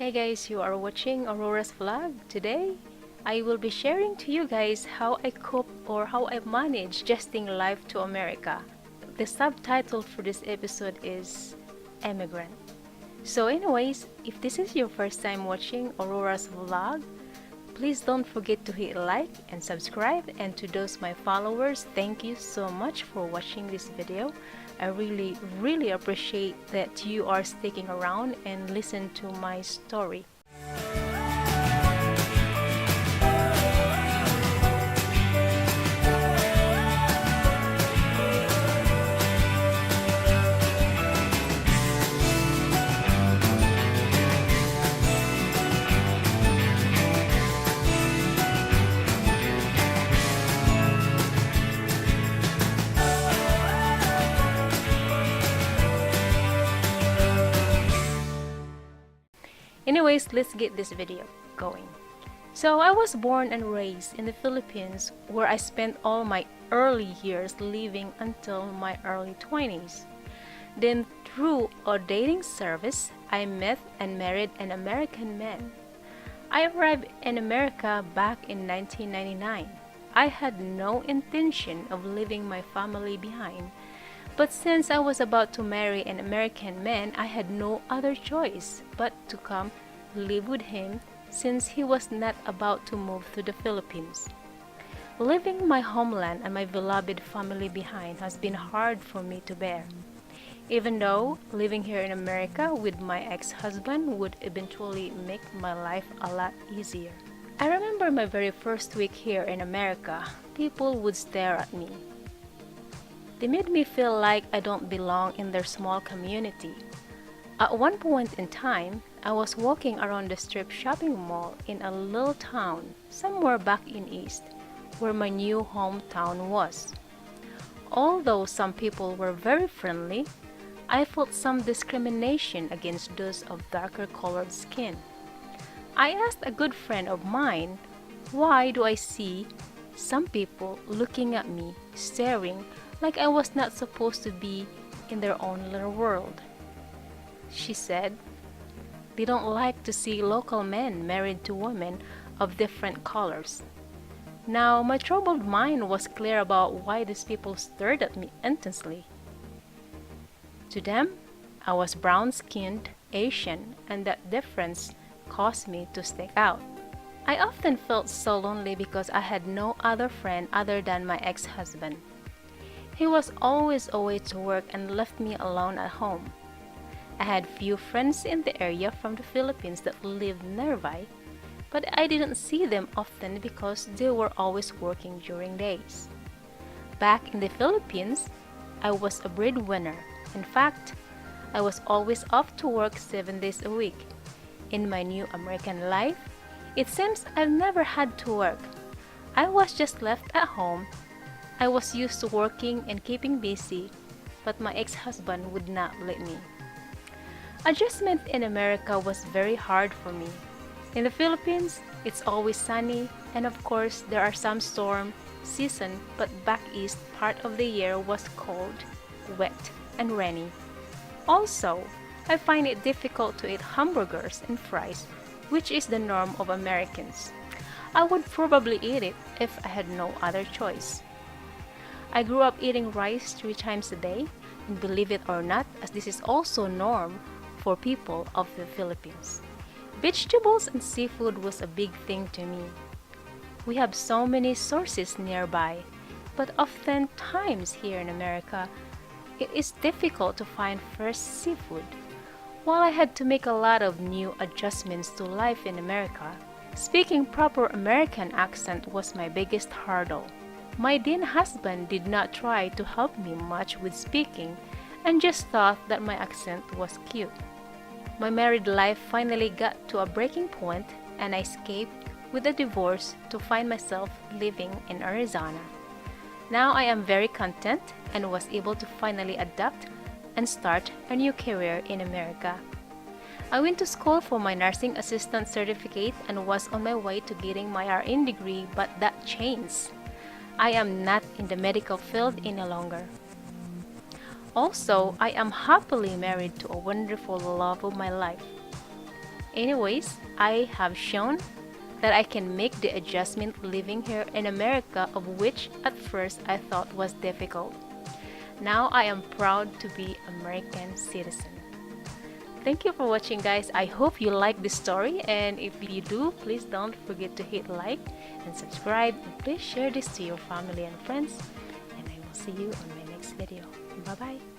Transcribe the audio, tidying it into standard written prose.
Hey guys, you are watching Aurora's vlog. Today, I will be sharing to you guys how I cope or how I manage adjusting life to America. The subtitle for this episode is Immigrant. So anyways, if this is your first time watching Aurora's vlog, please don't forget to hit like and subscribe, and to those my followers, thank you so much for watching this video. I really appreciate that you are sticking around and listen to my story. Anyways, let's get this video going. So I was born and raised in the Philippines, where I spent all my early years living until my early 20s. Then through a dating service, I met and married an American man. I arrived in America back in 1999. I had no intention of leaving my family behind, but since I was about to marry an American man, I had no other choice but to come live with him, since he was not about to move to the Philippines. Leaving my homeland and my beloved family behind has been hard for me to bear, even though living here in America with my ex-husband would eventually make my life a lot easier. I remember my very first week here in America, people would stare at me. They made me feel like I don't belong in their small community. At one point in time, I was walking around the strip shopping mall in a little town somewhere back in East, where my new hometown was. Although some people were very friendly, I felt some discrimination against those of darker colored skin. I asked a good friend of mine, why do I see some people looking at me, staring like I was not supposed to be in their own little world? She said, they don't like to see local men married to women of different colors. Now, my troubled mind was clear about why these people stared at me intensely. To them, I was brown-skinned, Asian, and that difference caused me to stick out. I often felt so lonely because I had no other friend other than my ex-husband. He was always away to work and left me alone at home. I had few friends in the area from the Philippines that lived nearby, but I didn't see them often because they were always working during days. Back in the Philippines, I was a breadwinner. In fact, I was always off to work 7 days a week. In my new American life, it seems I've never had to work. I was just left at home. I was used to working and keeping busy, but my ex-husband would not let me. Adjustment in America was very hard for me. In the Philippines, it's always sunny, and of course there are some storm season, but back east part of the year was cold, wet, and rainy. Also, I find it difficult to eat hamburgers and fries, which is the norm of Americans. I would probably eat it if I had no other choice. I grew up eating rice 3 times a day, and believe it or not, as this is also norm for people of the Philippines. Vegetables and seafood was a big thing to me. We have so many sources nearby, but oftentimes here in America, it is difficult to find fresh seafood. While I had to make a lot of new adjustments to life in America, speaking proper American accent was my biggest hurdle. My then husband did not try to help me much with speaking and just thought that my accent was cute. My married life finally got to a breaking point, and I escaped with a divorce to find myself living in Arizona. Now I am very content and was able to finally adapt and start a new career in America. I went to school for my nursing assistant certificate and was on my way to getting my RN degree, but that changed. I am not in the medical field any longer. Also, I am happily married to a wonderful love of my life. Anyways, I have shown that I can make the adjustment living here in America, of which at first I thought was difficult. Now I am proud to be American citizen. Thank you for watching, guys. I hope you like this story, and if you do, please don't forget to hit like and subscribe, and please share this to your family and friends, and I will see you on my next video. Bye bye.